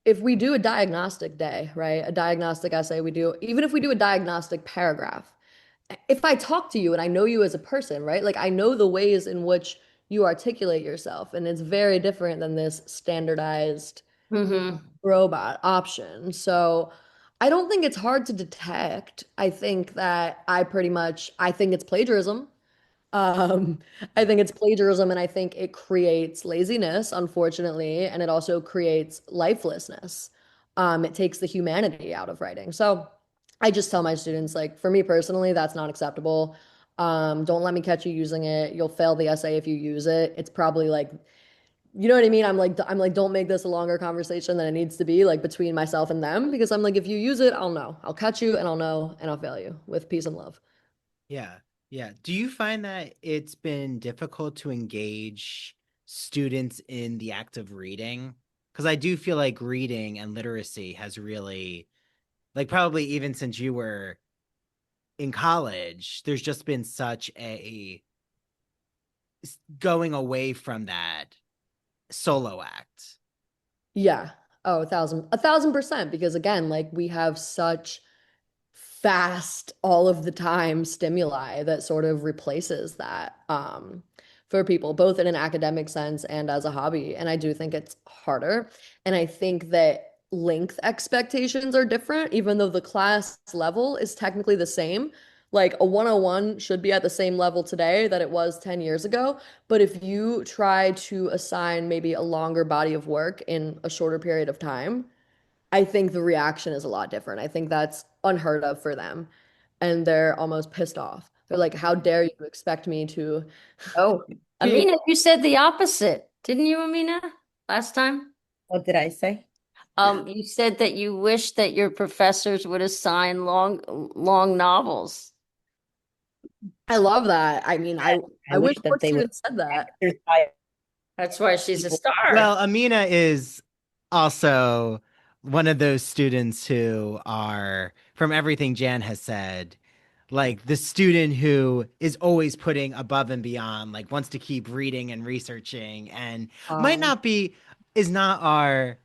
if we do a diagnostic day, right? A diagnostic essay, even if we do a diagnostic paragraph, if I talk to you and I know you as a person, right? Like I know the ways in which you articulate yourself, and it's very different than this standardized robot option. So I don't think it's hard to detect. I think that I think it's plagiarism. Um, I think it's plagiarism, and I think it creates laziness, unfortunately, and it also creates lifelessness. It takes the humanity out of writing. So I just tell my students, like, for me personally, that's not acceptable. Don't let me catch you using it. You'll fail the essay if you use it. It's probably like, you know what I mean? I'm like, don't make this a longer conversation than it needs to be, like between myself and them, because I'm like, if you use it, I'll know. I'll catch you and I'll know and I'll fail you with peace and love. Yeah. Yeah. Do you find that it's been difficult to engage students in the act of reading? Because I do feel like reading and literacy has really, like, probably even since you were in college, there's just been such a going away from that solo act. Yeah. Oh, 1,000%. Because again, like we have such fast, all of the time stimuli that sort of replaces that for people, both in an academic sense and as a hobby. And I do think it's harder. And I think that length expectations are different, even though the class level is technically the same. Like a 101 should be at the same level today that it was 10 years ago. But if you try to assign maybe a longer body of work in a shorter period of time, I think the reaction is a lot different. I think that's unheard of for them. And they're almost pissed off. They're like, how dare you expect me to Oh, be. Amina, you said the opposite, didn't you, Amina, last time? What did I say? You said that you wish that your professors would assign long novels. I love that. I mean, I I wish wish more that they would students said that. exercise That's why she's a people. star. Well, Amina is also one of those students who are, from everything Jan has said, like the student who is always putting above and beyond, like wants to keep reading and researching and might Um, not be, is not our,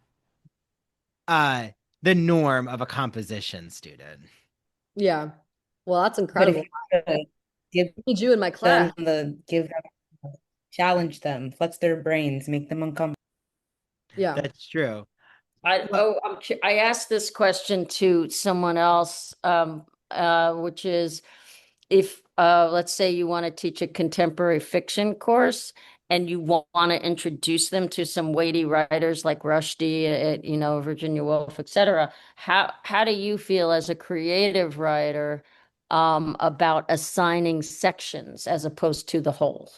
uh, the norm of a composition student. yeah. Well, that's But if incredible. you could give I need you in my class. give them, challenge them, flex their brains, make them uncomfortable. Yeah. That's true. I asked this question to someone else, which is if let's say you want to teach a contemporary fiction course and you want to introduce them to some weighty writers like Rushdie, Virginia Woolf, etc. How do you feel as a creative writer about assigning sections as opposed to the whole,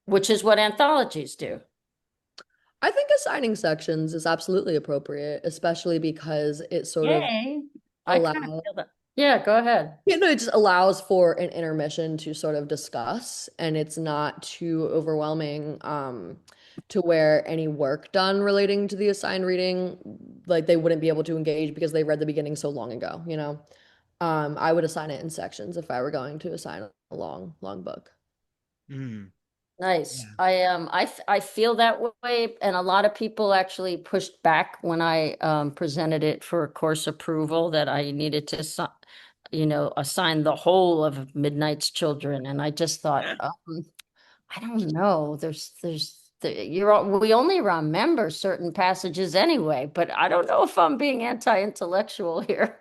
which is what anthologies do? I think assigning sections is absolutely appropriate, especially because it sort of Yay. I kind of allows, feel that. Yeah, go ahead. it just allows for an intermission to sort of discuss, and it's not too overwhelming, to where any work done relating to the assigned reading, like they wouldn't be able to engage because they read the beginning so long ago, you know? I would assign it in sections if I were going to assign a long, long book. Mm, Nice. yeah. I feel that way, and a lot of people actually pushed back when I presented it for course approval that I needed to assign the whole of Midnight's Children, and I just thought, I don't know. We only remember certain passages anyway, but I don't know if I'm being anti-intellectual here.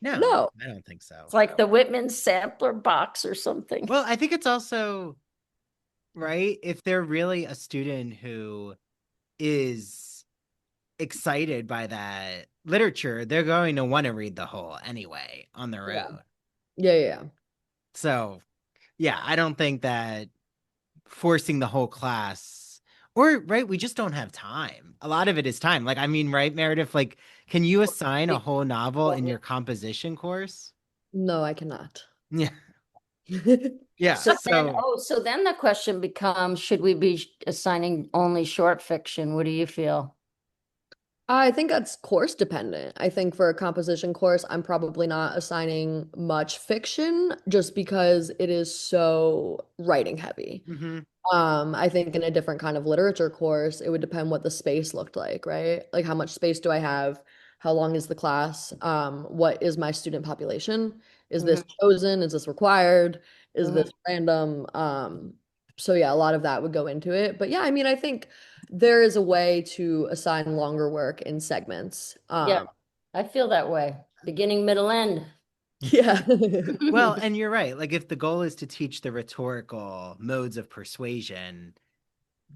No, No. I don't think so. It's like the Whitman sampler box or something. Well, I think it's also right if they're really a student who is excited by that literature, they're going to want to read the whole anyway on their Yeah. own. Yeah. So, yeah, I don't think that forcing the whole class or right, we just don't have time. A lot of it is time. Like, I mean, right, Meredith, like, can you assign a whole novel in your composition course? No, I cannot. Yeah. Yeah. So then the question becomes, should we be assigning only short fiction? What do you feel? I think that's course dependent. I think for a composition course, I'm probably not assigning much fiction just because it is so writing heavy. Mhm. I think in a different kind of literature course, it would depend what the space looked like, right? Like how much space do I have? How long is the class? What is my student population? Is this chosen? Is this required? Is this random? So yeah, a lot of that would go into it. But yeah, I mean, I think there is a way to assign longer work in segments. Yeah, I feel that way. Beginning, middle, end. Yeah. Well, and you're right. Like, if the goal is to teach the rhetorical modes of persuasion,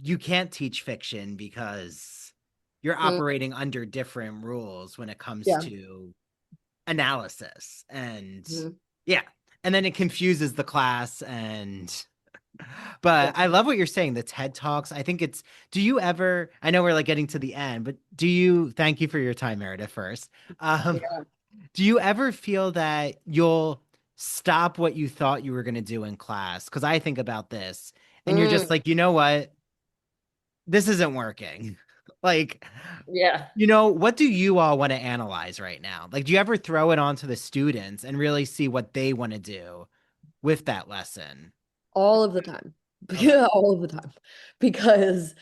you can't teach fiction because you're operating under different rules when it comes Yeah. to analysis. And Mhm. yeah, and then it confuses the class. But I love what you're saying, the TED Talks. I think do you ever, I know we're like getting to the end, but thank you for your time, Meredith, first. Do you ever feel that you'll stop what you thought you were going to do in class? Because I think about this and you're just like, you know what? This isn't working. Like, Yeah. What do you all want to analyze right now? Like, do you ever throw it onto the students and really see what they want to do with that lesson? All of the time. Okay. Yeah, all of the time. Because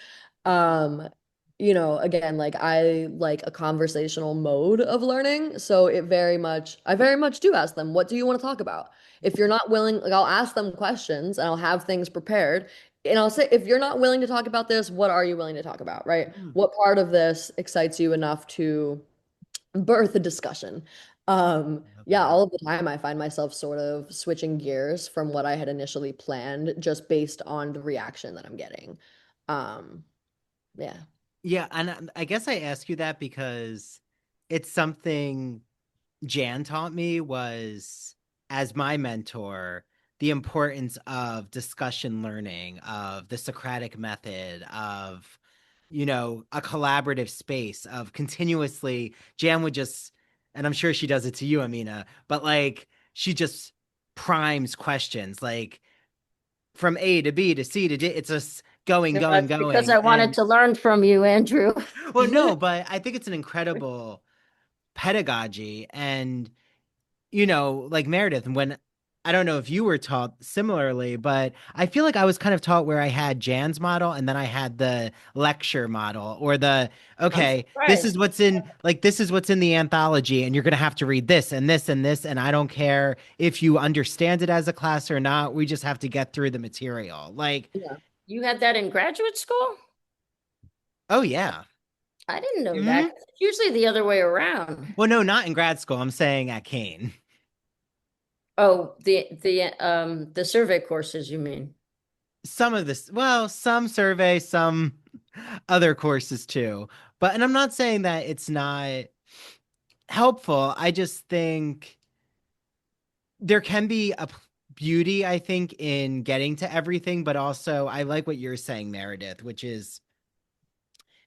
again, like I like a conversational mode of learning. So I very much do ask them, what do you want to talk about? If you're not willing, like I'll ask them questions and I'll have things prepared. And I'll say, if you're not willing to talk about this, what are you willing to talk about, right? What part of this excites you enough to birth a discussion? Yeah, all of the time I find myself sort of switching gears from what I had initially planned just based on the reaction that I'm getting. Yeah. Yeah, and I guess I ask you that because it's something Jan taught me was, as my mentor, the importance of discussion learning, of the Socratic method, of, a collaborative space, of continuously, Jan would just, and I'm sure she does it to you, Amina, but like, she just primes questions, like from A to B to C to D. It's just going. Because I wanted to learn from you, Andrew. Well, no, but I think it's an incredible pedagogy. And, like Meredith, when I don't know if you were taught similarly, but I feel like I was kind of taught where I had Jan's model and then I had the lecture model or this is what's in the anthology and you're going to have to read this and this and this. And I don't care if you understand it as a class or not. We just have to get through the material. Like, You had that in graduate school? oh, yeah. I didn't know that. It's usually the other way around. Well, no, not in grad school. I'm saying at Kane. Oh, the survey courses, you mean? Some of this, well, some survey, some other courses too. And I'm not saying that it's not helpful. I just think there can be a beauty, I think, in getting to everything, but also I like what you're saying, Meredith, which is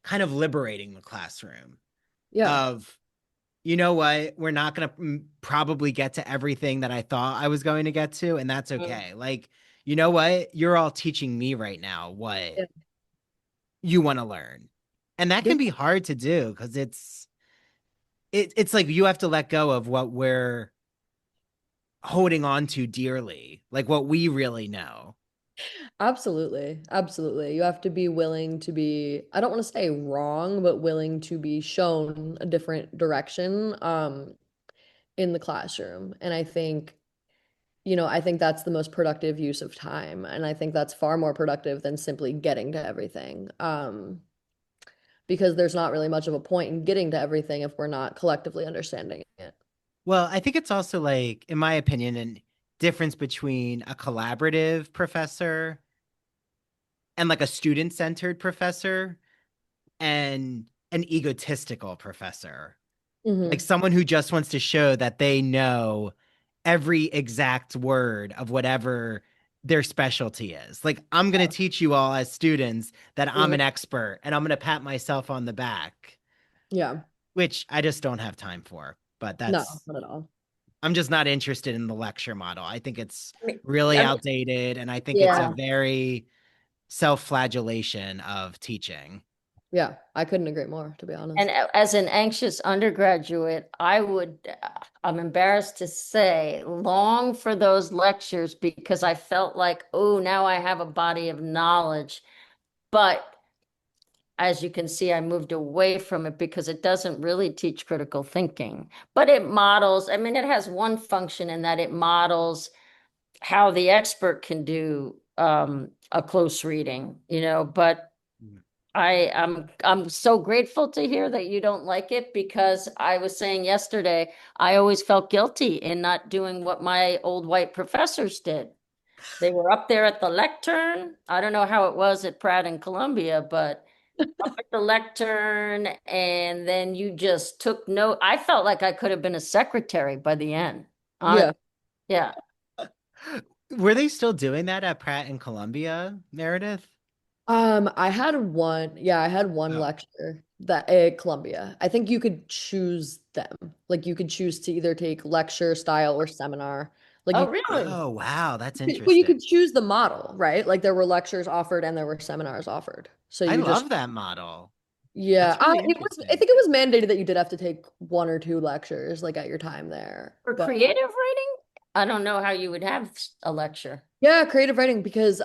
kind of liberating the classroom of, you know what, we're not going to probably get to everything that I thought I was going to get to, and that's okay. Like, you know what, you're all teaching me right now what you want to learn. And that can be hard to do because it's like you have to let go of what we're holding on to dearly, like what we really know. Absolutely. Absolutely. You have to be willing to be, I don't want to say wrong, but willing to be shown a different direction in the classroom. And I think, I think that's the most productive use of time. And I think that's far more productive than simply getting to everything. Because there's not really much of a point in getting to everything if we're not collectively understanding it. Well, I think it's also like, in my opinion, a difference between a collaborative professor and like a student-centered professor and an egotistical professor. Like someone who just wants to show that they know every exact word of whatever their specialty is. Like, I'm going to teach you all as students that I'm an expert and I'm going to pat myself on the back. Yeah. Which I just don't have time for. But that's no, not at all. I'm just not interested in the lecture model. I think it's really outdated, and I think it's a very self-flagellation of teaching. Yeah, I couldn't agree more, to be honest. And as an anxious undergraduate, I'm embarrassed to say, long for those lectures because I felt like, oh, now I have a body of knowledge. But as you can see, I moved away from it because it doesn't really teach critical thinking, but it models, I mean, it has one function in that it models how the expert can do a close reading, but I'm so grateful to hear that you don't like it because I was saying yesterday, I always felt guilty in not doing what my old white professors did. They were up there at the lectern. I don't know how it was at Pratt and Columbia, but up at the lectern, and then you just took note. I felt like I could have been a secretary by the end. Yeah. Were they still doing that at Pratt and Columbia, Meredith? I had one lecture that at Columbia. I think you could choose them. Like you could choose to either take lecture style or seminar. Like really? Oh, wow, that's interesting. Well, you could choose the model, right? Like there were lectures offered and there were seminars offered. So I love that model. Yeah, I think it was mandated that you did have to take one or two lectures like at your time there. For creative writing? I don't know how you would have a lecture. Yeah, creative writing because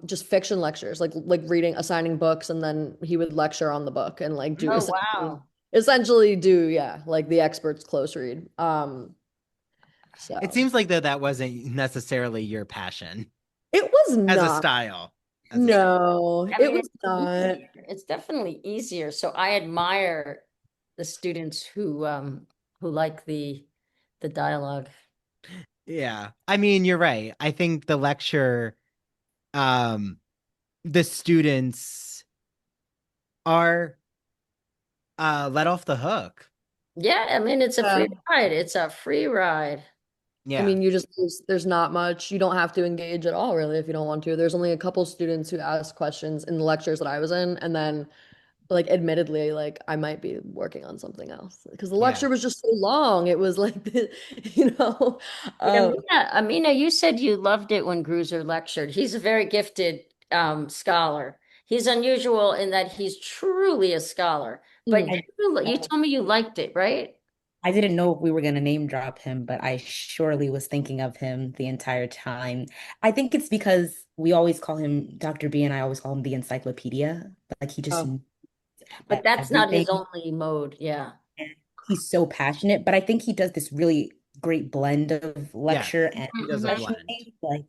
just fiction lectures, like assigning books, and then he would lecture on the book and like do essentially do like the expert's close read. So it seems like that wasn't necessarily your passion. It was not as a style. No, it was not. It's definitely easier. So I admire the students who like the dialogue. Yeah. I mean, you're right. I think the lecture, the students are let off the hook. Yeah, I mean, it's a free ride. It's a free ride. Yeah. I mean, there's not much. You don't have to engage at all, really, if you don't want to. There's only a couple students who ask questions in the lectures that I was in, and then like admittedly, like I might be working on something else because the lecture was just so long. It was like, Amina, you said you loved it when Gruser lectured. He's a very gifted scholar. He's unusual in that he's truly a scholar. But you told me you liked it, right? I didn't know if we were going to name drop him, but I surely was thinking of him the entire time. I think it's because we always call him Dr. B, and I always call him the encyclopedia. Like he just But that's not his only mode. Yeah. He's so passionate, but I think he does this really great blend of lecture and he does a blend. Like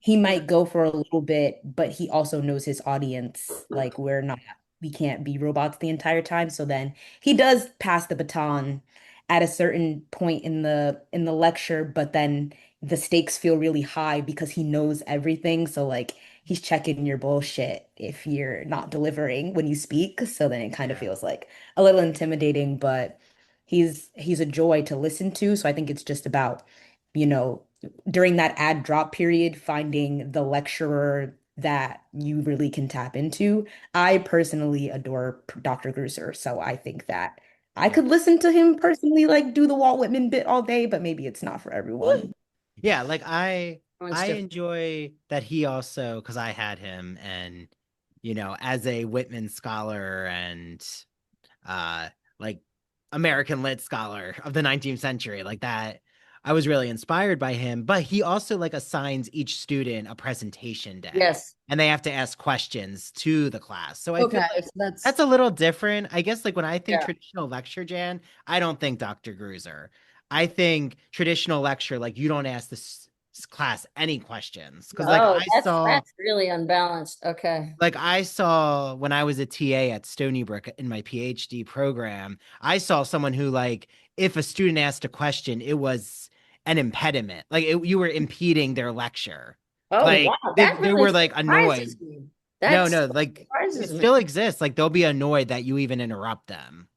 he might go for a little bit, but he also knows his audience. Like we're not we can't be robots the entire time. So then he does pass the baton at a certain point in the lecture, but then the stakes feel really high because he knows everything. So like he's checking your bullshit if you're not delivering when you speak. So then it kind of Yeah. feels like a little intimidating, but he's a joy to listen to. So I think it's just about, you know, during that ad drop period, finding the lecturer that you really can tap into. I personally adore Dr. Gruser, so I think that I Yeah. could listen to him personally, like do the Walt Whitman bit all day, but maybe it's not for everyone. Yeah, like I Everyone's I different. enjoy that he also, because I had him, and as a Whitman scholar and uh like American lit scholar of the 19th century, like that, I was really inspired by him. But he also like assigns each student a presentation day, Yes. and they have to ask questions to the class. So I feel Okay, like so that's that's a little different. I guess like when I think Yeah. traditional lecture, Jan, I don't think Dr. Gruser. I think traditional lecture, like you don't ask this class any questions. Because Oh, that's really unbalanced. Okay. like I saw when I was a TA at Stony Brook in my PhD program, I saw someone who like if a student asked a question, it was an impediment. Like you were impeding their lecture. Oh, Like wow. they, That they really were like annoyed. surprises me. No, That's no, like it surprises me. still exists. Like they'll be annoyed that you even interrupt them.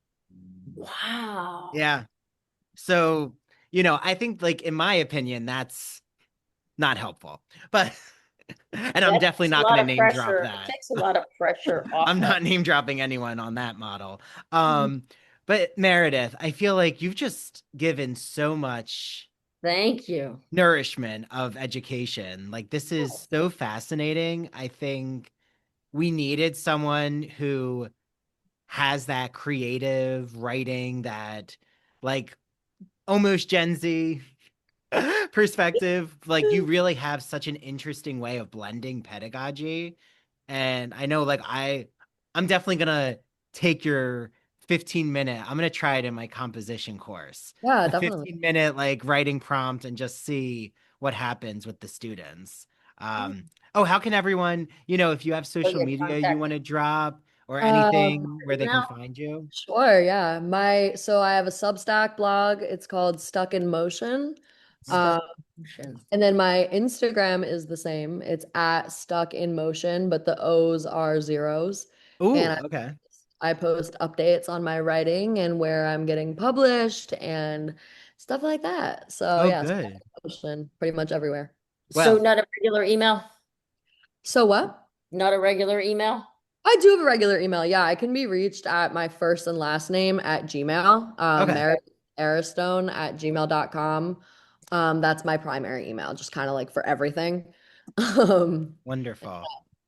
Wow. Yeah. So, I think like in my opinion, that's not helpful. But and I'm That definitely takes a not lot going to of name drop pressure. It that. takes a lot of pressure off I'm of. not name dropping anyone on that model. Mhm. But Meredith, I feel like you've just given so much Thank you. nourishment of education. Like this is so fascinating. I think we needed someone who has that creative writing, that like almost Gen Z perspective. Like you really have such an interesting way of blending pedagogy. And I know like I'm definitely gonna take your 15-minute, I'm gonna try it in my composition course. yeah, The definitely. 15-minute like writing prompt and just see what happens with the students. How can everyone, if you have Oh, social yeah, media you contact want to drop or Um, anything where they can email. find you? sure, yeah. So I have a Substack blog. It's called Stuck in Motion. Stuff. Um, and then my Instagram is the same. It's at Stuck in Motion, but the O's are zeros. And Ooh, okay. I post updates on my writing and where I'm getting published and stuff like that. So Oh, yeah, Stuck good. in Motion, pretty much everywhere. So Well, not a regular email? So what? Not a regular email? I do have a regular email. Yeah, I can be reached at my first and last name at Gmail, okay. Meredith Aristone at gmail.com. That's my primary email, just kind of like for everything. Um, Wonderful.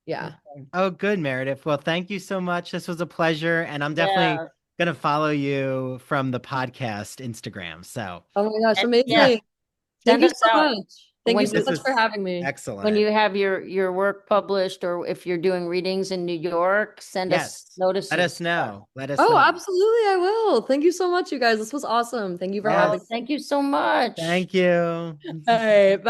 yeah. Oh, good, Meredith. Well, thank you so much. This was a pleasure, and I'm definitely Yeah. gonna follow you from the podcast Instagram. So Oh my gosh, And yeah, amazing. Thank send you us so out much. Thank you when so you this much for is having me. when excellent. you have your work published, or if you're doing readings in New York, send us Yes. notices. Let us know. Let us Oh, know. absolutely, I will. Thank you so much, you guys. This was awesome. Thank you for Oh, having Yes. me. thank you so much. Thank you. All right, bye.